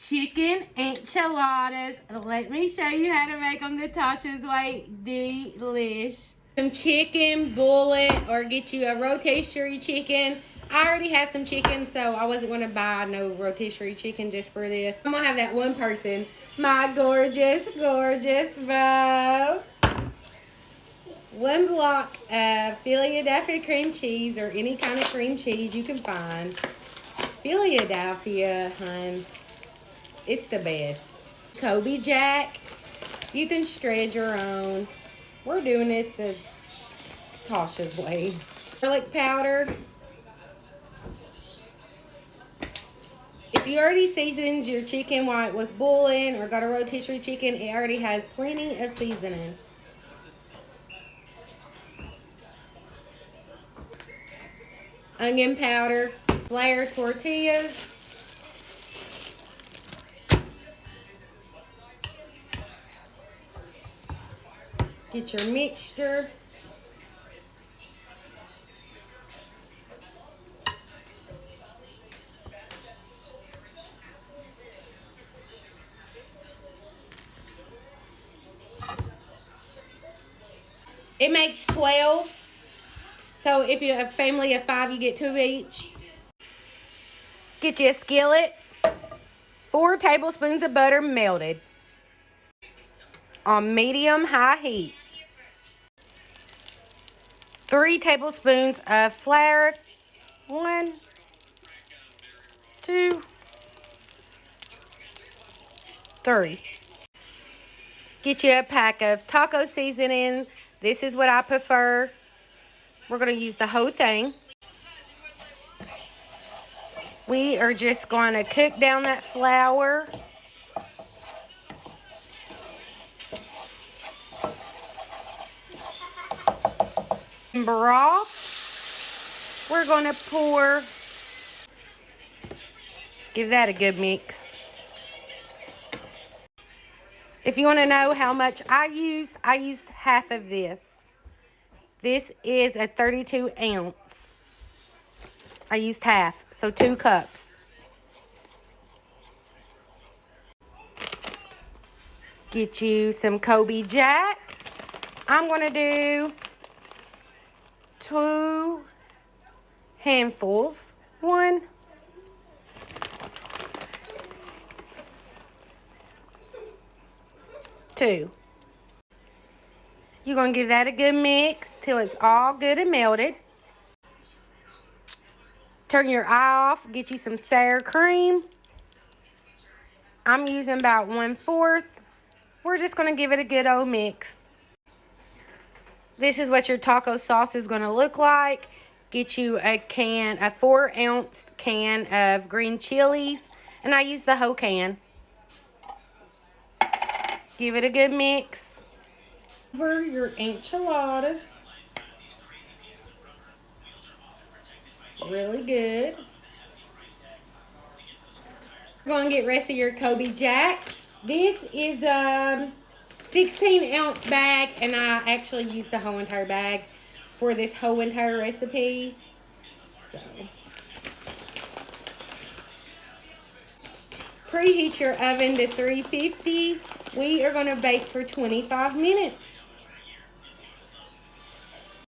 chicken enchiladas. Let me show you how to make them the Tasha's way. Delish. Some chicken bullet, or get you a rotisserie chicken. I already had some chicken, so I wasn't going to buy no rotisserie chicken just for this. I'm going to have that one person, my gorgeous, gorgeous beau. 1 block of Philadelphia cream cheese, or any kind of cream cheese you can find. Philadelphia, hun. It's the best. Kobe Jack. You can shred your own. We're doing it the Tasha's way. Garlic powder. If you already seasoned your chicken while it was boiling, or got a rotisserie chicken, it already has plenty of seasoning. Onion powder. Flour tortillas. Get your mixture. It makes 12. So if you're a family of 5, you get 2 each. Get you a skillet. 4 tablespoons of butter melted on medium-high heat. 3 tablespoons of flour. 1, 2, 3. Get you a pack of taco seasoning. This is what I prefer. We're going to use the whole thing. We are just going to cook down that flour. Broth. We're going to pour. Give that a good mix. If you want to know how much I used half of this. This is a 32 ounce. I used half, so 2 cups. Get you some Kobe Jack. I'm going to do 2 handfuls. 1. 2. You're going to give that a good mix till it's all good and melted. Turn your eye off. Get you some sour cream. I'm using about 1/4. We're just going to give it a good old mix. This is what your taco sauce is going to look like. Get you a 4-ounce can of green chilies. And I use the whole can. Give it a good mix. Over your enchiladas. Really good. Go and get rest of your Kobe Jack. This is a 16-ounce bag, and I actually used the whole entire bag for this whole entire recipe. So, preheat your oven to 350. We are going to bake for 25 minutes.